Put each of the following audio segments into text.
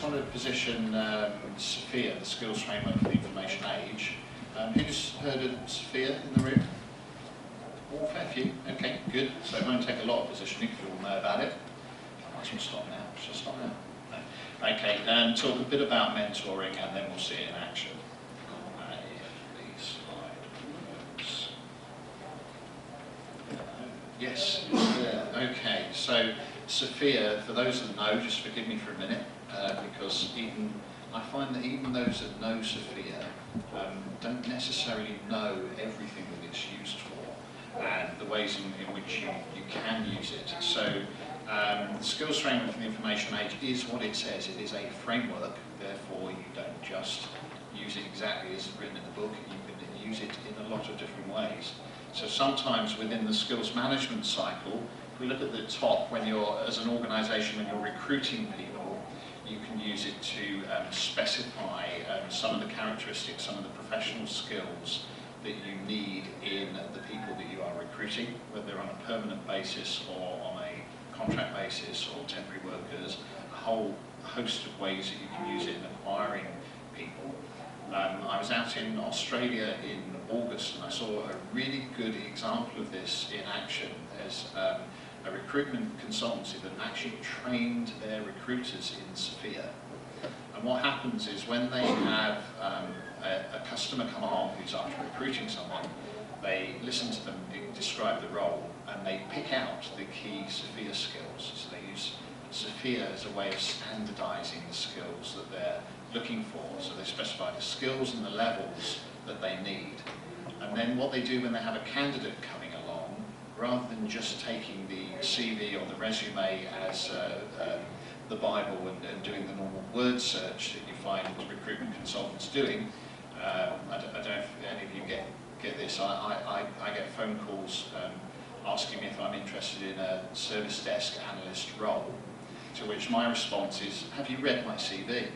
just wanted to position SFIA, the Skills Framework for the Information Age. Who's heard of SFIA in the room? All fair few. Okay, good. So it won't take a lot of positioning if you all know about it. I might as well stop now. Should I stop now? No. Okay, talk a bit about mentoring and then we'll see it in action. If the slide works. Yes, okay. So SFIA, for those that know, just forgive me for a minute, because I find that even those that know SFIA don't necessarily know everything that it's used for and the ways in which you can use it. So the Skills Framework for the Information Age is what it says. It is a framework, therefore you don't just use it exactly as written in the book, you can use it in a lot of different ways. So sometimes within the skills management cycle, if we look at the top, when you're, as an organisation, when you're recruiting people, you can use it to specify some of the characteristics, some of the professional skills that you need in the people that you are recruiting, whether on a permanent basis or on a contract basis or temporary workers, a whole host of ways that you can use it in acquiring people. I was out in Australia in August and I saw a really good example of this in action. There's a recruitment consultancy that actually trained their recruiters in SFIA. And what happens is when they have a customer come along who's after recruiting someone, they listen to them describe the role and they pick out the key SFIA skills. So they use SFIA as a way of standardising the skills that they're looking for. So they specify the skills and the levels that they need. And then what they do when they have a candidate coming along, rather than just taking the CV or the resume as the Bible and doing the normal word search that you find recruitment consultants doing, I don't know if any of you get this. I get phone calls asking me if I'm interested in a service desk analyst role, to which my response is, have you read my CV?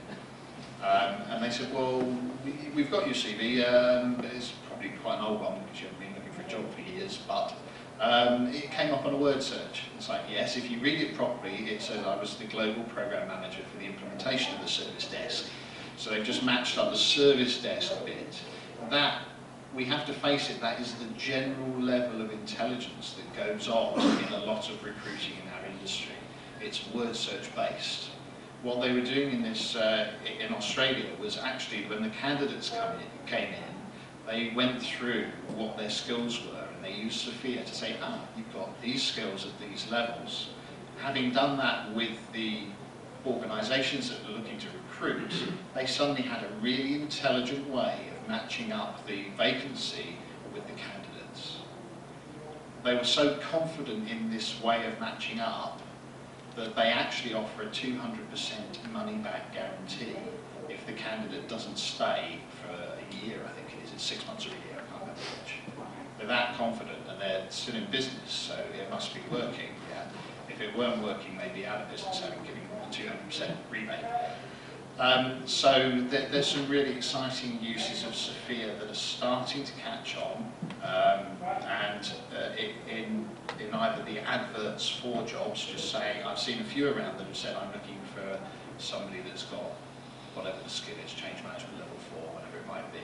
And they said, well, we've got your CV, it's probably quite an old one because you haven't been looking for a job for years, but it came up on a word search. It's like, yes, if you read it properly, it says I was the global program manager for the implementation of the service desk. So they've just matched up the service desk bit. That, we have to face it, that is the general level of intelligence that goes on in a lot of recruiting in our industry. It's word search based. What they were doing in this in Australia was actually when the candidates came in, they went through what their skills were and they used SFIA to say, you've got these skills at these levels. Having done that with the organisations that were looking to recruit, they suddenly had a really intelligent way of matching up the vacancy with the candidates. They were so confident in this way of matching up that they actually offer a 200% money-back guarantee if the candidate doesn't stay for a year, I think it is. It's 6 months or a year, I can't remember which. They're that confident and they're still in business, so it must be working. Yeah. If it weren't working, they'd be out of business having given a 200% rebate. So there's some really exciting uses of SFIA that are starting to catch on, and in either the adverts for jobs, just saying, I've seen a few around that have said I'm looking for somebody that's got whatever the skill is, change management level 4, whatever it might be.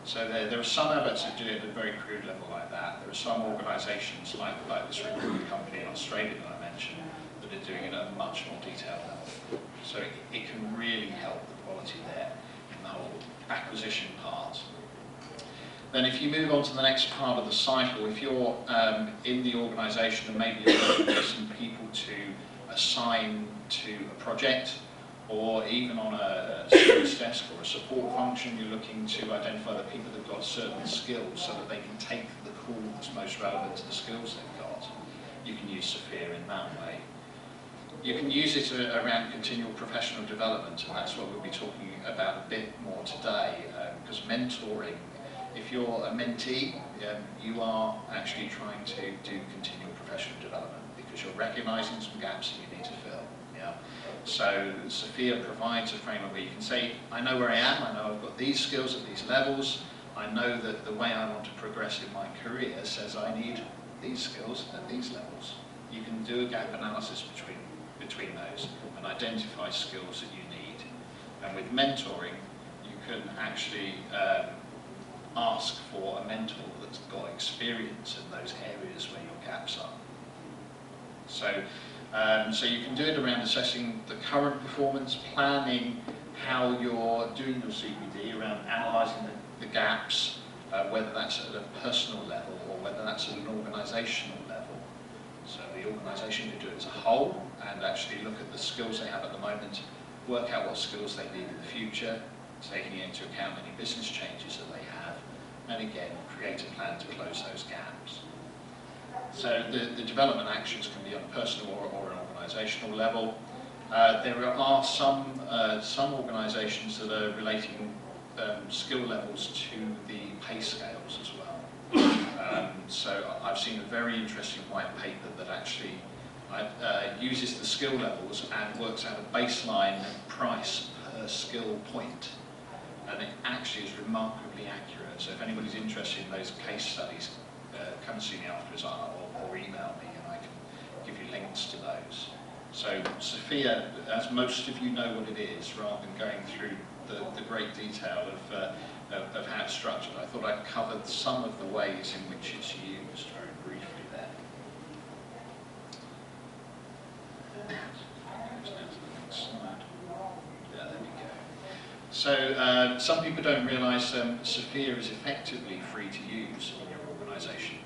So there are some adverts that do it at a very crude level like that. There are some organisations like this recruitment company in Australia that I mentioned that are doing it at a much more detailed level. So it can really help the quality there in the whole acquisition part. Then if you move on to the next part of the cycle, if you're in the organisation and maybe you're looking for some people to assign to a project, or even on a service desk or a support function, you're looking to identify the people that have got certain skills so that they can take the call that's most relevant to the skills they've got. You can use SFIA in that way. You can use it around continual professional development, and that's what we'll be talking about a bit more today, because mentoring, if you're a mentee, you are actually trying to do continual professional development because you're recognising some gaps that you need to fill. Yeah? So SFIA provides a framework where you can say, I know where I am, I know I've got these skills at these levels, I know that the way I want to progress in my career says I need these skills at these levels. You can do a gap analysis between those and identify skills that you need And with mentoring, you can actually ask for a mentor that's got experience in those areas where your gaps are. So, so you can do it around assessing the current performance, planning how you're doing your CPD, around analysing the gaps, whether that's at a personal level or whether that's at an organisational level. So the organisation can do it as a whole and actually look at the skills they have at the moment, work out what skills they need in the future, taking into account any business changes that they have, and again, create a plan to close those gaps. So the development actions can be on a personal or an organisational level. There are some organisations that are relating skill levels to the pay scales as well. So I've seen a very interesting white paper that actually uses the skill levels and works out a baseline price per skill point. And it actually is remarkably accurate. So if anybody's interested in those case studies, come and see me afterwards or email me and I can give you links to those. So SFIA, as most of you know what it is, rather than going through the great detail of how it's structured, I thought I'd covered some of the ways in which it's used very briefly there. Goes down to the next slide. Yeah, there we go. So some people don't realise SFIA is effectively free to use in your organisation.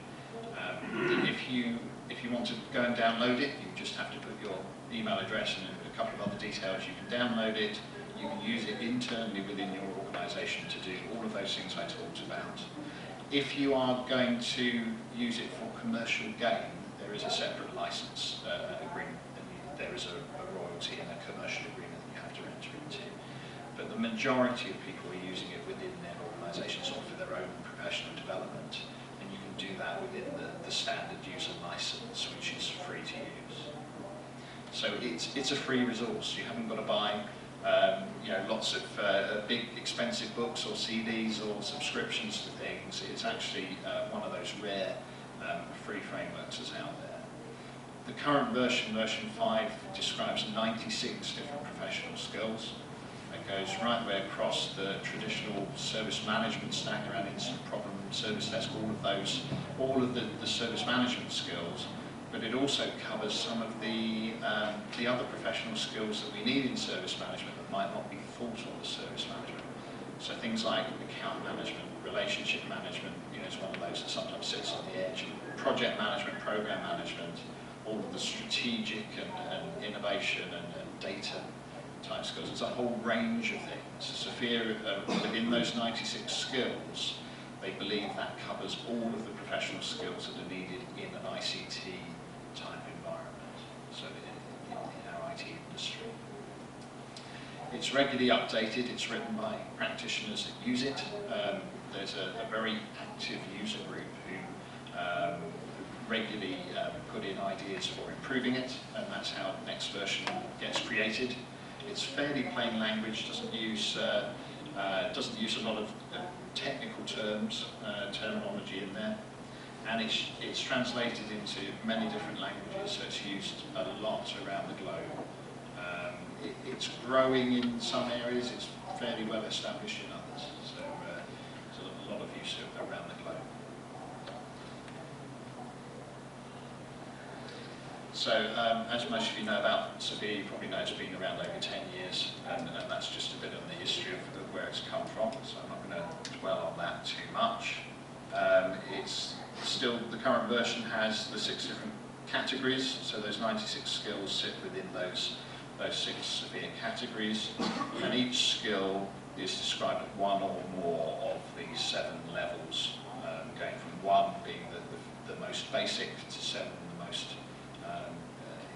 If you want to go and download it, you just have to put your email address and a couple of other details. You can download it. You can use it internally within your organisation to do all of those things I talked about. If you are going to use it for commercial gain, there is a separate licence agreement, and there is a royalty and a commercial agreement that you have to enter into. But the majority of people are using it within their organisations or for their own professional development, and you can do that within the standard user licence, which is free to use. So it's a free resource. You haven't got to buy lots of big expensive books or CDs or subscriptions to things. It's actually one of those rare free frameworks that's out there. The current version, version 5, describes 96 different professional skills. It goes right the way across the traditional service management stack around incident problem, service desk, all of the service management skills. But it also covers some of the other professional skills that we need in service management that might not be thought of as service management. So things like account management, relationship management, is one of those that sometimes sits on the edge. Project management, program management, all of the strategic and innovation and data type skills. It's a whole range of things. SFIA, within those 96 skills, they believe that covers all of the professional skills that are needed in an ICT type environment, so in our IT industry. It's regularly updated. It's written by practitioners that use it. There's a very active user group who regularly put in ideas for improving it, and that's how the next version gets created. It's fairly plain language, doesn't use a lot of technical terminology in there, and it's translated into many different languages, so it's used a lot around the globe. It's growing in some areas, it's fairly well established in others, so there's a lot of use around the globe. So, as most of you know about SFIA, you probably know it's been around over 10 years, and that's just a bit of the history of where it's come from, so I'm not going to dwell on that too much. It's still, the current version has the 6 different categories, so those 96 skills sit within those 6 SFIA categories, and each skill is described at 1 or more of the 7 levels, going from 1 being the most basic to 7 the most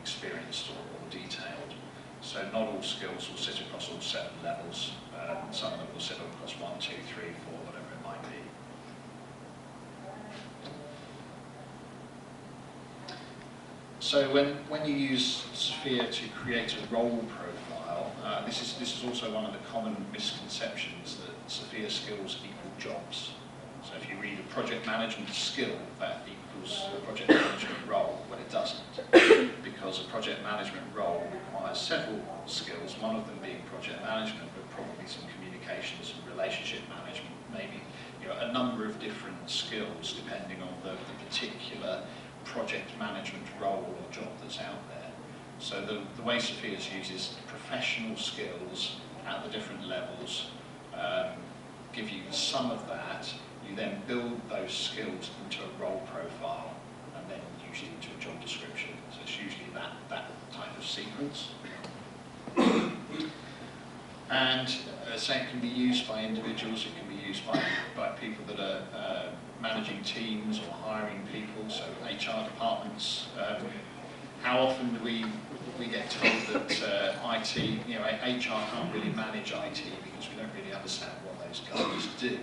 experienced or detailed. So not all skills will sit across all 7 levels. Some of them will sit across 1, 2, 3, 4, whatever it might be. So when you use SFIA to create a role profile, this is also one of the common misconceptions that SFIA skills equal jobs. So if you read a project management skill, that equals a project management role, well it doesn't, because a project management role requires several skills, one of them being project management, but probably some communications and relationship management, maybe a number of different skills depending on the particular project management role or job that's out there. So the way SFIA uses professional skills at the different levels, give you some of that, you then build those skills into a role profile and then usually into a job description. So it's usually that type of sequence. And say it can be used by individuals, it can be used by people that are managing teams or hiring people, so HR departments. How often do we get told that IT, HR can't really manage IT because we don't really understand what those guys do.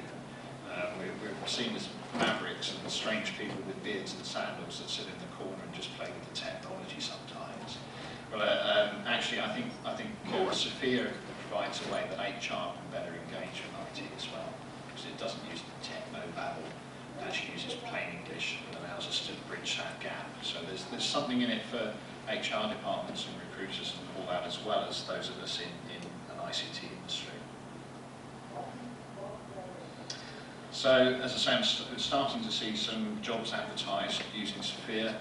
We're seen as mavericks and strange people with beards and sandals that sit in the corner and just play with the technology sometimes. Well, actually, I think SFIA provides a way that HR can better engage with IT as well, because it doesn't use techno-babble. It actually uses plain English and allows us to bridge that gap. So there's something in it for HR departments and recruiters and all that, as well as those of us in an ICT industry. So, as I say, I'm starting to see some jobs advertised using SFIA.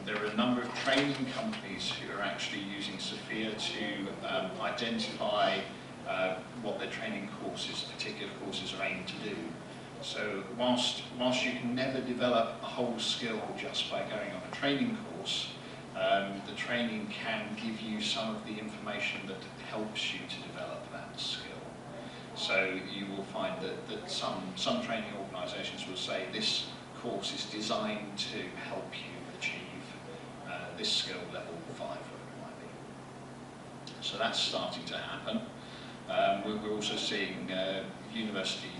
There are a number of training companies who are actually using SFIA to identify what their training courses, particular courses, are aimed to do. So whilst you can never develop a whole skill just by going on a training course, the training can give you some of the information that helps you to develop that skill. So you will find that some training organisations will say this course is designed to help you achieve this skill level 5, whatever it might be. So that's starting to happen. We're also seeing universities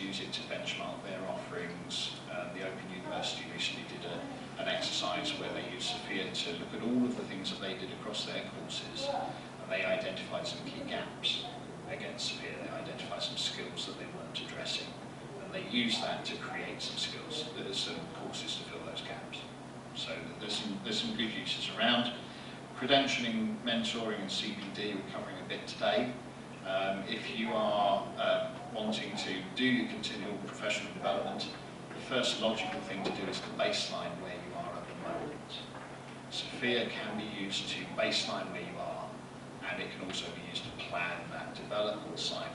use it to benchmark their offerings. The Open University recently did an exercise where they used SFIA to look at all of the things that they did across their courses, and they identified some key gaps against SFIA. They identified some skills that they weren't addressing, and they used that to create some skills, some courses to fill those gaps. So there's some good uses around. Credentialing, mentoring and CPD we're covering a bit today. If you are wanting to do your continual professional development, the first logical thing to do is to baseline where you are at the moment. SFIA can be used to baseline where you are, and it can also be used to plan that development cycle.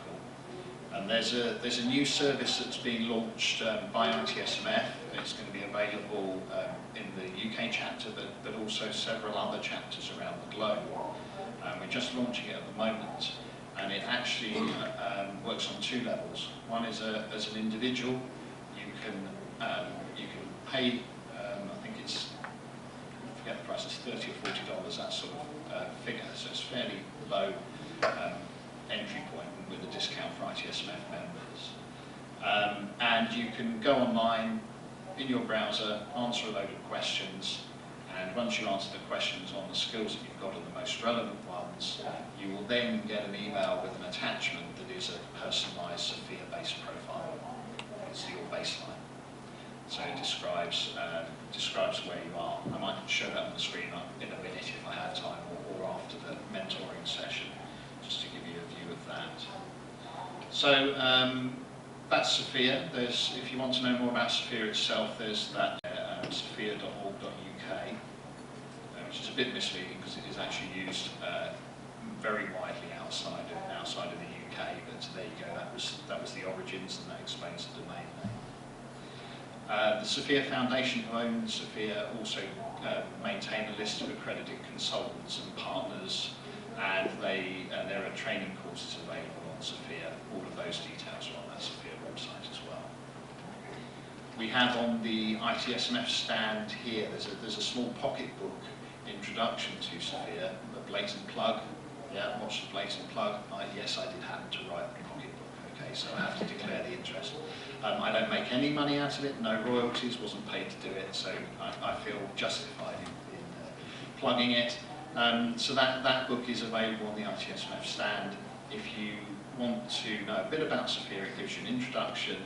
And there's a new service that's being launched by ITSMF. It's going to be available in the UK chapter, but also several other chapters around the globe. We're just launching it at the moment, and it actually works on 2 levels. One is as an individual, you can pay. I think it's, I forget the price. It's $30 or $40, that sort of figure. So it's fairly low entry point with a discount for ITSMF members. And you can go online in your browser, answer a load of questions, and once you answer the questions on the skills that you've got and the most relevant ones, you will then get an email with an attachment that is a personalised SFIA-based profile. It's your baseline. So it describes where you are. I might show that on the screen in a minute if I have time, or after the mentoring session, just to give you a view of that. So that's SFIA. If you want to know more about SFIA itself, there's that sfia.org.uk, which is a bit misleading because it is actually used very widely outside of the UK. But there you go. That was the origins, and that explains the domain name. The SFIA Foundation, who own SFIA, also maintain a list of accredited consultants and partners, and there are training courses available on SFIA. All of those details are on that SFIA website as well. We have on the ITSMF stand here, there's a small pocketbook introduction to SFIA, a blatant plug. Yeah, what's the blatant plug? Yes, I did happen to write the pocketbook, okay, so I have to declare the interest. I don't make any money out of it, no royalties, wasn't paid to do it, so I feel justified in plugging it. So that book is available on the ITSMF stand. If you want to know a bit about SFIA, it gives you an introduction,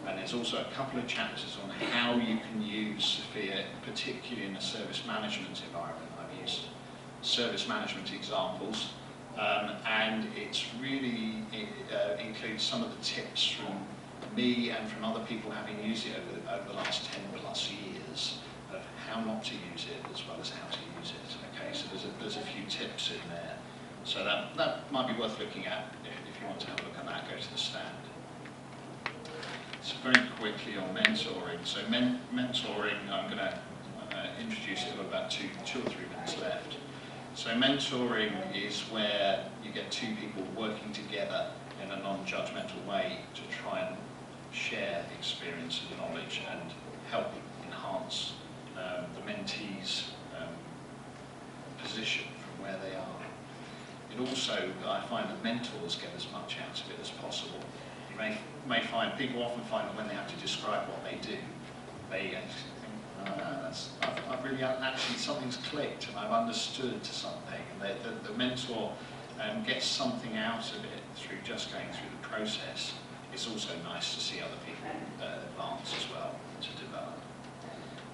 and there's also a couple of chapters on how you can use SFIA, particularly in a service management environment. I've used service management examples, And it's really, it includes some of the tips from me and from other people having used it over the last 10 plus years of how not to use it as well as how to use it. Okay, so there's a few tips in there. So that might be worth looking at if you want to have a look at that, go to the stand. So very quickly on mentoring. So mentoring, I'm going to introduce it with about two or 3 minutes left. So mentoring is where you get two people working together in a non-judgmental way to try and share experience and knowledge and help enhance the mentee's position from where they are. It also, I find that mentors get as much out of it as possible. You may find, people often find that when they have to describe what they do, they think, I've really actually, something's clicked and I've understood to something. And the mentor gets something out of it through just going through the process. It's also nice to see other people advance as well, to develop.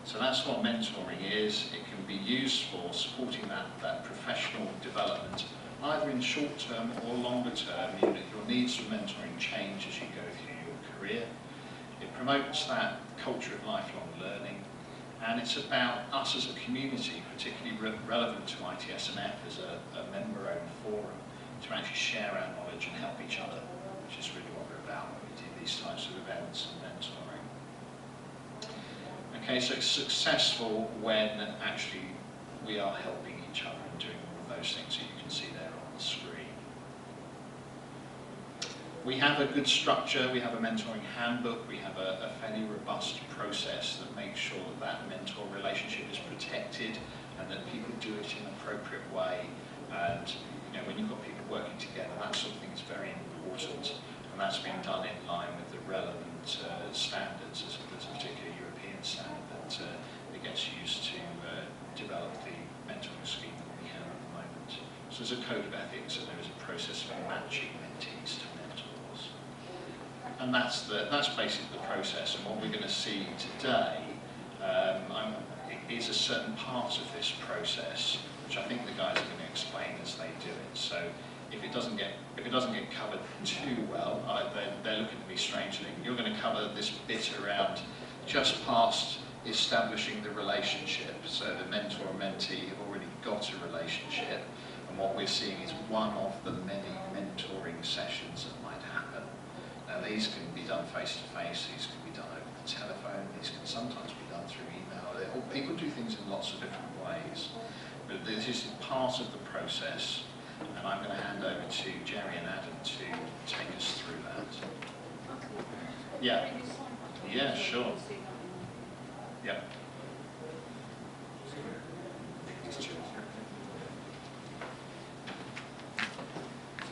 So that's what mentoring is. It can be used for supporting that professional development, either in short term or longer term. Your needs for mentoring change as you go through your career. It promotes that culture of lifelong learning, and it's about us as a community, particularly relevant to ITSM12 as a member-owned forum, to actually share our knowledge and help each other, which is really what we're about when we do these types of events and mentoring. Okay, so it's successful when actually we are helping each other and doing all of those things that you can see there on the screen. We have a good structure, we have a mentoring handbook, we have a fairly robust process that makes sure that mentor relationship is protected and that people do it in an appropriate way. And when you've got people working together, that sort of thing is very important, and that's been done in line with the relevant standards. There's a particular European standard that gets used to develop the mentoring scheme that we have at the moment. So there's a code of ethics and there is a process for matching mentees to mentors. And that's basically the process, and what we're going to see today is a certain part of this process, which I think the guys are going to explain as they do it. So if it doesn't get covered too well, they're looking at me strangely. You're going to cover this bit around just past establishing the relationship. So the mentor and mentee have already got a relationship, and what we're seeing is one of the many mentoring sessions that might happen. Now these can be done face-to-face, these can be done over the telephone, these can sometimes be done through email. People do things in lots of different ways. But this is part of the process, and I'm going to hand over to Jerry and Adam to take us through that. Yeah. Yeah, sure. Yeah.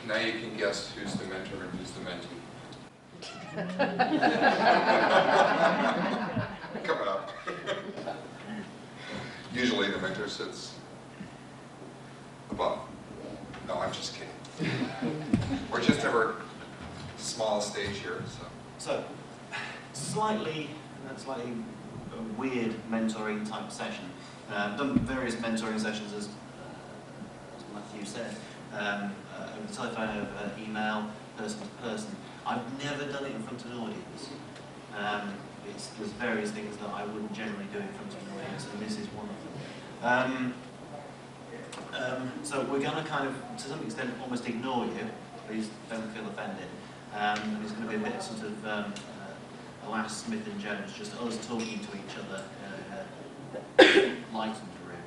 Now you can guess who's the mentor and who's the mentee. Coming up. Usually the mentor sits above. No, I'm just kidding. We're just at our small stage here. So slightly a weird mentoring type session. I've done various mentoring sessions as Matthew said, over the telephone, over email, person to person. I've never done it in front of an audience. There's various things that I wouldn't generally do in front of an audience, and this is one of them. So we're going to kind of, to some extent, almost ignore you. Please don't feel offended. And it's going to be a bit sort of Alas, Smith and Jones, just us talking to each other in a lightened room.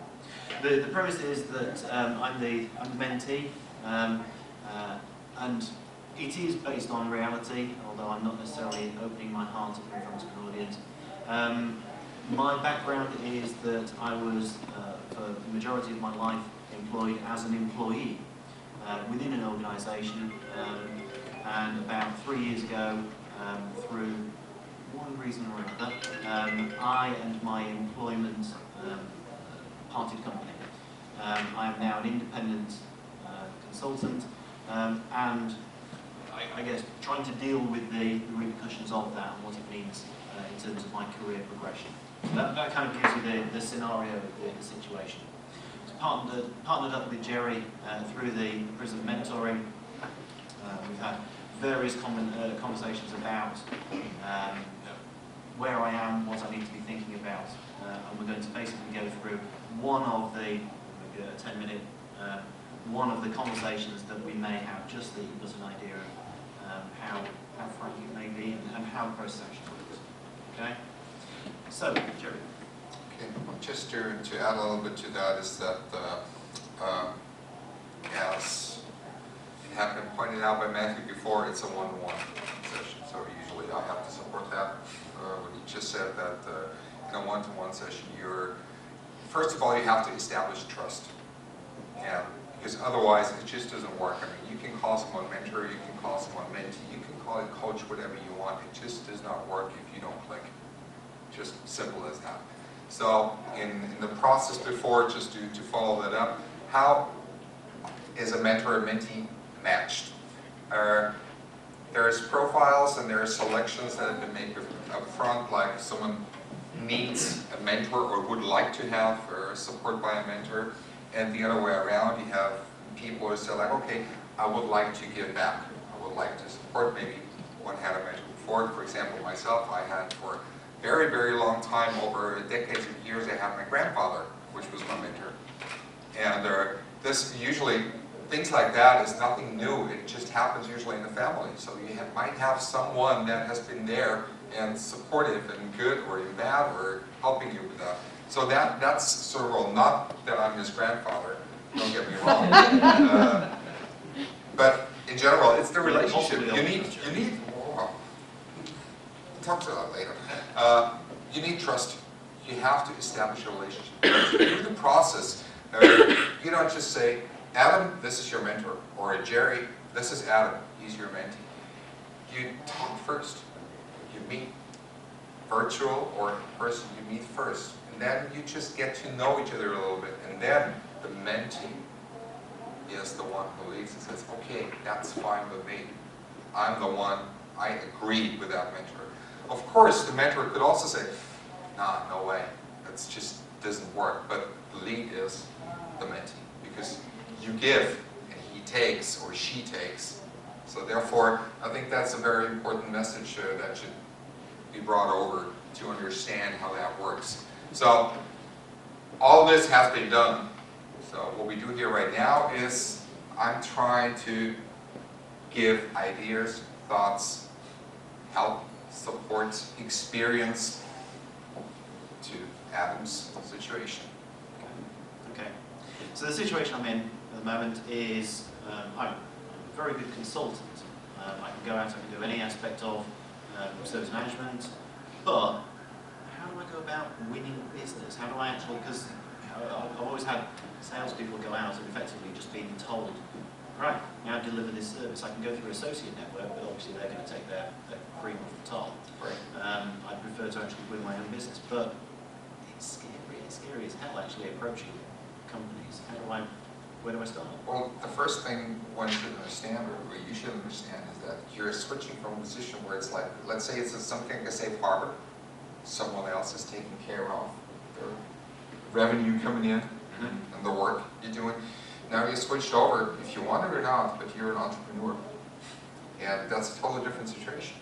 The premise is that I'm the mentee, and it is based on reality, although I'm not necessarily opening my heart up in front of an audience. My background is that I was, for the majority of my life, employed as an employee within an organisation, and about 3 years ago, through one reason or another, I and my employment parted company. I am now an independent consultant, and I guess trying to deal with the repercussions of that and what it means in terms of my career progression. So that kind of gives you the scenario of the situation. partnered up with Jerry through the Prism mentoring. We've had various conversations about where I am, what I need to be thinking about, and we're going to basically go through one of the, maybe a 10-minute, one of the conversations that we may have, just to give us an idea of how frank it may be and how the process actually works. Okay? So, Jerry. Okay, just to add a little bit to that is that as it had been pointed out by Matthew before, it's a one-to-one session. So usually I have to support that. When you just said that in a one-to-one session, first of all, you have to establish trust. And because otherwise it just doesn't work. I mean, you can call someone mentor, you can call someone mentee, you can call it coach, whatever you want. It just does not work if you don't click. Just simple as that. So in the process before, just to follow that up, how is a mentor or mentee matched? There's profiles and there's selections that have been made up front, like someone needs a mentor or would like to have support by a mentor, and the other way around, you have people who say like, okay, I would like to give back. I would like to support. Maybe one had a mentor before. For example, myself, I had for very, very long time, over decades of years, I had my grandfather, which was my mentor. And this usually, things like that is nothing new. It just happens usually in the family. So you might have someone that has been there and supportive and good or in bad or helping you with that. So that's sort of, well, not that I'm his grandfather, don't get me wrong. But in general, it's the relationship. You need talk to that later. You need trust. You have to establish a relationship. Through the process, you don't just say, Adam, this is your mentor, or Jerry, this is Adam, he's your mentee. You talk first. You meet virtual or in person, you meet first. And then you just get to know each other a little bit. And then the mentee is the one who leads and says, okay, that's fine with me. I'm the one, I agree with that mentor. Of course, the mentor could also say, nah, no way, that just doesn't work. But the lead is the mentee, because you give and he takes or she takes. So therefore, I think that's a very important message that should be brought over to understand how that works. So all this has been done. So what we do here right now is I'm trying to give ideas, thoughts, help, support, experience to Adam's situation. Okay. So the situation I'm in at the moment is I'm a very good consultant. I can go out, I can do any aspect of service management, but how do I go about winning business? How do I actually, because I've always had salespeople go out and effectively just being told, right, now deliver this service. I can go through associate network, but obviously they're going to take their cream off the top. Right. I'd prefer to actually win my own business, but it's scary as hell actually approaching companies. Where do I start? Well, the first thing one should understand, or you should understand, is that you're switching from a position where it's like, let's say it's something like a safe harbor. Someone else is taking care of the revenue coming in and the work you're doing. Now you switched over, if you want it or not, but you're an entrepreneur. And that's a totally different situation.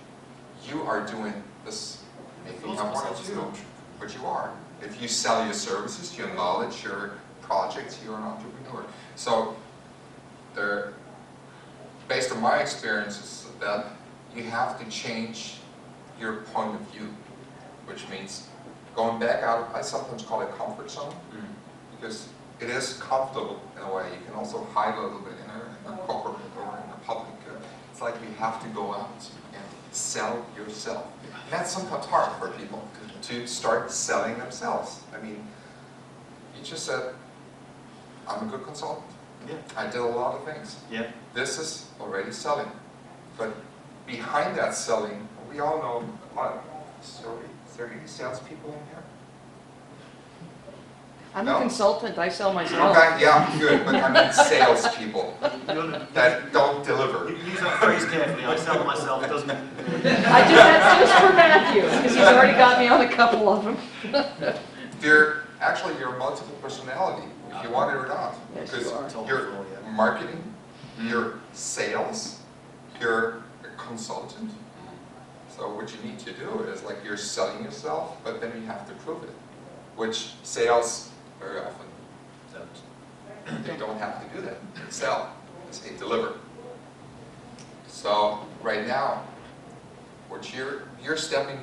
You are doing this, maybe you have one or two, but you are. If you sell your services, your knowledge, your projects, you're an entrepreneur. So, based on my experiences, that you have to change your point of view, which means going back out, I sometimes call it comfort zone, because it is comfortable in a way. You can also hide a little bit in a corporate or in a public. It's like you have to go out and sell yourself. And that's sometimes hard for people to start selling themselves. I mean, you just said, I'm a good consultant. Yeah. I did a lot of things. Yeah. This is already selling. But behind that selling, we all know, sorry, is there any salespeople in here? I'm No? a consultant, I sell myself. Okay, yeah, good, but I mean salespeople that don't deliver. Use that phrase carefully. I sell myself doesn't. That's just for Matthew, because he's already got me on a couple of them. Actually, your multiple personality if you want it or not. Yes, Because you are. you're marketing, you're sales, you're a consultant. So what you need to do is like you're selling yourself, but then you have to prove it, which sales very often don't. They don't have to do that. They sell, they say deliver. So right now, what you're stepping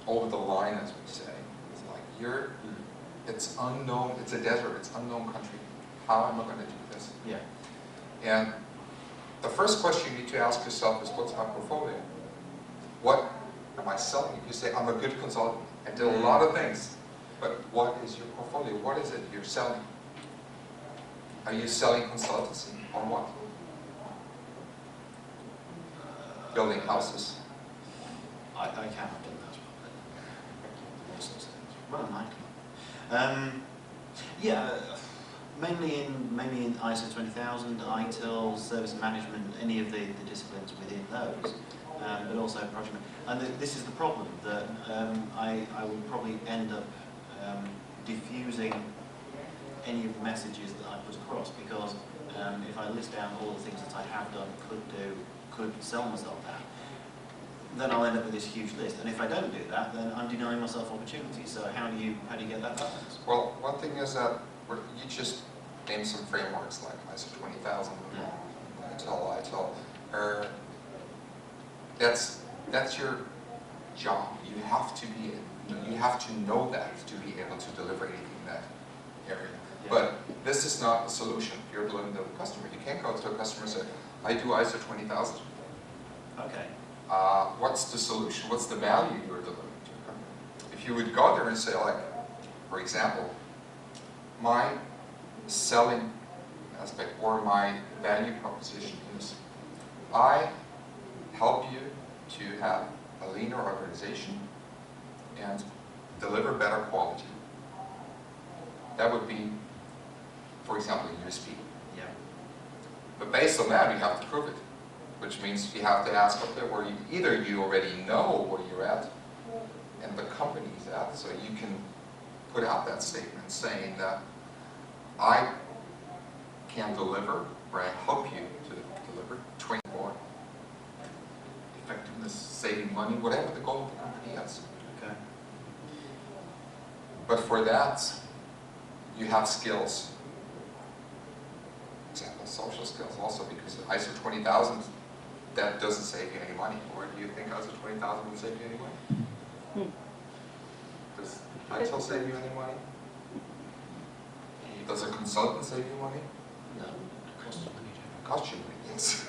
over the line, as we say. It's like it's unknown. It's a desert. It's unknown country. How am I going to do this? Yeah. And the first question you need to ask yourself is, what's my portfolio? What am I selling? If you say, I'm a good consultant, I did a lot of things, but what is your portfolio? What is it you're selling? Are you selling consultancy on what? Building houses? I can't have done that. All sorts of things. Well, I can. Yeah, mainly in ISO 20000, ITIL, service management, any of the disciplines within those, but also project management. And this is the problem, that I would probably end up diffusing any of the messages that I put across, because if I list down all the things that I have done, could do, could sell myself at, then I'll end up with this huge list. And if I don't do that, then I'm denying myself opportunities. So how do you get that balance? Well, one thing is that you just name some frameworks like ISO 20000, ITIL, that's your job. You have to know that to be able to deliver anything in that area. Yeah. But this is not the solution. You're delivering to the customer. You can't go to a customer and say, I do ISO 20000. Okay. What's the solution? What's the value you're delivering to the company? If you would go there and say, like, for example, my selling aspect or my value proposition is, I help you to have a leaner organization and deliver better quality. That would be, for example, a USP. Yeah. But based on that, you have to prove it, which means you have to ask up there where either you already know where you're at and the company's at, so you can put out that statement saying that I can deliver, or I help you to deliver 24 effectiveness, saving money, whatever the goal of the company is. Okay. But for that, you have skills. Example, social skills also, because ISO 20000, that doesn't save you any money. Or do you think ISO 20000 will save you any money? Does ITIL save you any money? Does a consultant save you money? No. Cost of money. Cost you money, yes.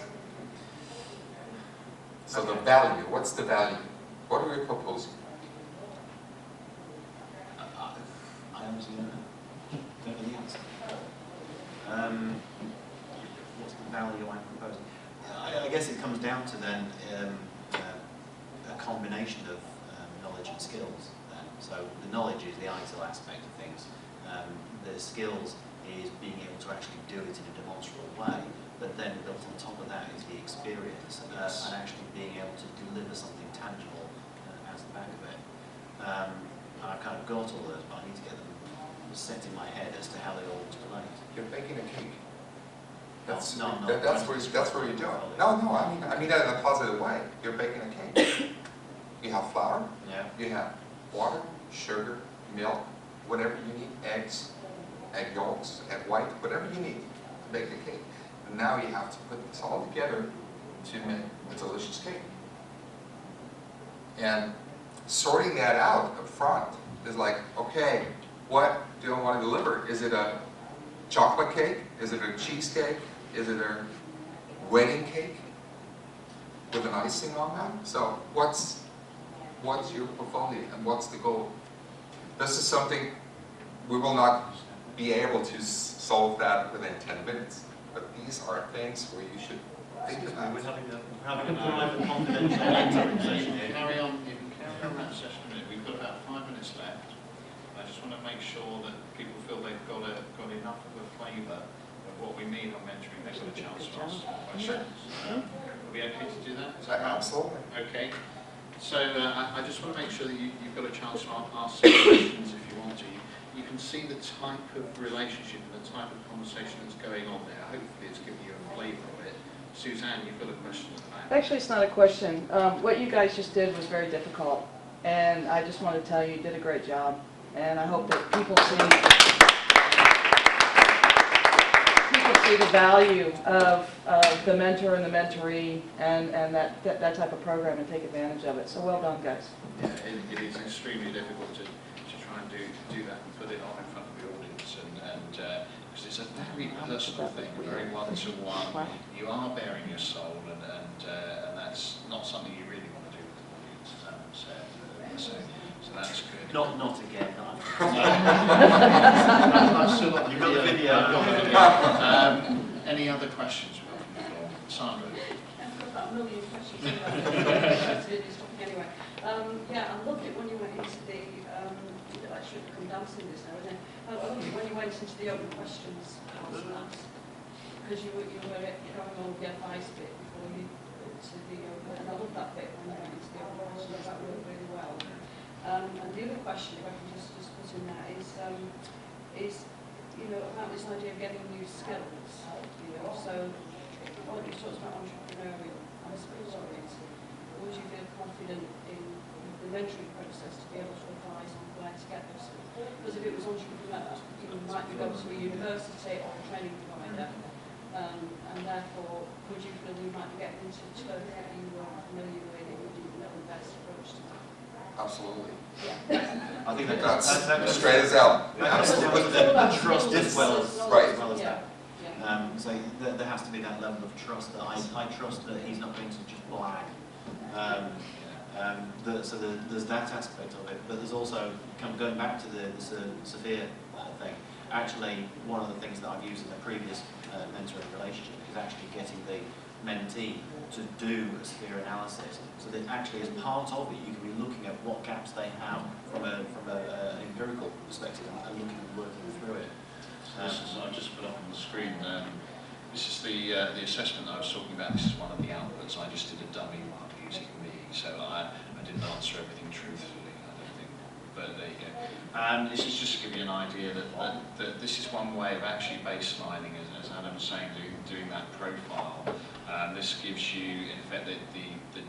So the value, what's the value? What are we proposing? I honestly don't know. Don't know the answer. What's the value I'm proposing? I guess it comes down to then a combination of knowledge and skills. So the knowledge is the ITIL aspect of things. The skills is being able to actually do it in a demonstrable way. But then built on top of that is the experience and actually being able to deliver something tangible as the back of it. I've kind of got all those, but I need to get them set in my head as to how they all relate. You're baking a cake. That's where you're doing. No, I mean that in a positive way. You're baking a cake. You have flour. Yeah. You have water, sugar, milk, whatever you need, eggs, egg yolks, egg white, whatever you need to bake the cake. And now you have to put this all together to make a delicious cake. And sorting that out up front is like, okay, what do I want to deliver? Is it a chocolate cake? Is it a cheesecake? Is it a wedding cake with an icing on that? So what's your portfolio and what's the goal? This is something we will not be able to solve that within 10 minutes. But these are things where you should think about. We're having a private confidential mentoring session here. Carry on that session a minute. We've got about 5 minutes left. I just want to make sure that people feel they've got enough of a flavour of what we mean on mentoring. They've got a chance to ask some questions. Are we okay to do that? Is that right? Absolutely. Okay. So I just want to make sure that you've got a chance to ask some questions if you want to. you can see the type of relationship and the type of conversation that's going on there. Hopefully it's giving you a flavour of it. Suzanne, you've got a question at the back. Actually, it's not a question. What you guys just did was very difficult, and I just want to tell you, you did a great job. And I hope that people see the value of the mentor and the mentoree and that type of program and take advantage of it. So well done, guys. Yeah, it is extremely difficult to try and do that and put it on in front of the audience, and because it's a very personal thing, very one-to-one. Wow. You are bearing your soul, and that's not something you really want to do with the audience. So that's good. Not again. I've still got the You've got the video. I've got the video. Any other questions we've got from the floor? Sandra? I've got about a million questions. Anyway, yeah, I loved it when you went into the, I should come dancing this now, isn't it? I loved it when you went into the open questions because you were going on the advice bit before you to the open, and I loved that bit when you went into the open questions. That worked really well. And the other question, if I can just put in there, is about this idea of getting new skills. So what you talked about entrepreneurial aspects of it. Would you feel confident in the mentoring process to be able to advise on where to get those skills? Because if it was entrepreneur, you might be going to a university or a training provider, and therefore, would you feel you might be getting into terms that you were familiar with and you didn't know the best approach to that? Absolutely. Yeah. I think That's that's straight as out. Absolutely. The trust as well as Right. that. Yeah. So there has to be that level of trust that I trust that he's not going to just blag. So there's that aspect of it, but there's also, going back to the SFIA thing, actually one of the things that I've used in a previous mentoring relationship is actually getting the mentee to do a SFIA analysis, so that actually as part of it you can be looking at what gaps they have from an empirical perspective and looking and working through it. I'll just put up on the screen. This is the assessment that I was talking about. This is one of the outputs. I just did a dummy one using me, so I didn't answer everything truthfully, I don't think. But there you go. And this is just to give you an idea that this is one way of actually baselining, as Adam was saying, doing that profile. This gives you, in fact, the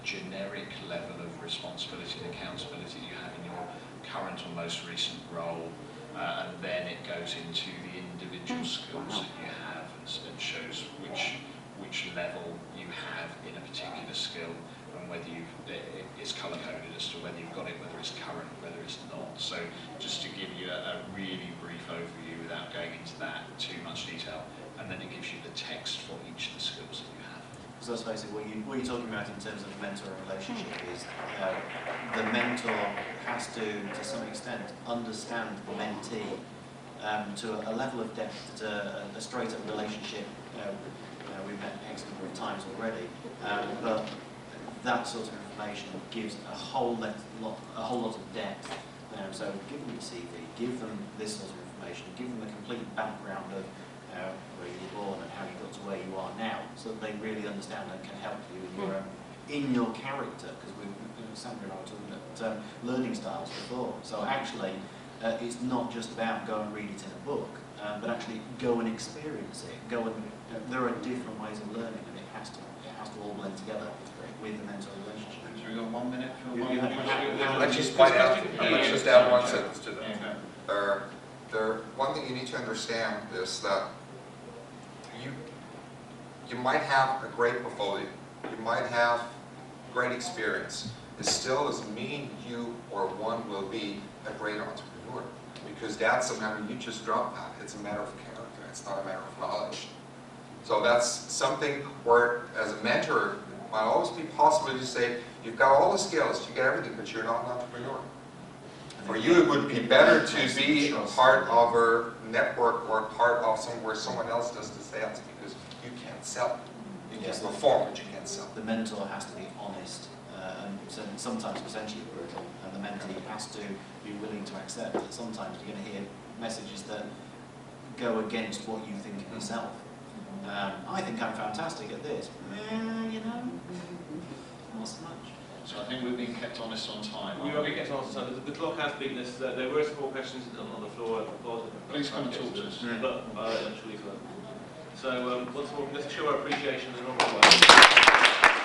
generic level of responsibility and accountability you have in your current or most recent role. And then it goes into the individual skills that you have and shows which level you have in a particular skill and whether it's colour-coded as to whether you've got it, whether it's current, whether it's not. So just to give you a really brief overview without going into that too much detail, and then it gives you the text for each of the skills that you have. So that's basically what you're talking about in terms of mentor relationship is the mentor has to some extent, understand the mentee to a level of depth that a straight-up relationship, we've met X number of times already, but that sort of information gives a whole lot of depth. So give them your CV, give them this sort of information, give them the complete background of where you were born and how you got to where you are now, so that they really understand and can help you in your character. Because Sandra and I were talking about learning styles before. So actually, it's not just about go and read it in a book, but actually go and experience it. There are different ways of learning, and it has to all blend together with the mentor relationship. So we've got 1 minute for one You more have- question. Let's just add one sentence to that. One thing you need to understand is that you might have a great portfolio, you might have great experience. It still doesn't mean you or one will be a great entrepreneur, because that's a matter, you just drop that. It's a matter of character, it's not a matter of knowledge. So that's something where, as a mentor, it might always be possible to say, you've got all the skills, you get everything, but you're not an entrepreneur. For you, it would be better to be part of a network or part of somewhere someone else does the sales, because you can't sell. You can perform, but you can't sell. The mentor has to be honest and sometimes potentially brutal, and the mentee has to be willing to accept that sometimes you're going to hear messages that go against what you think of yourself. I think I'm fantastic at this. Not so much. So I think we're being kept honest on time. We are being kept on time. The clock has beaten us. There were some more questions on the floor. Please come and talk to us. But I'm sure you can. So once more, let's show our appreciation and honour.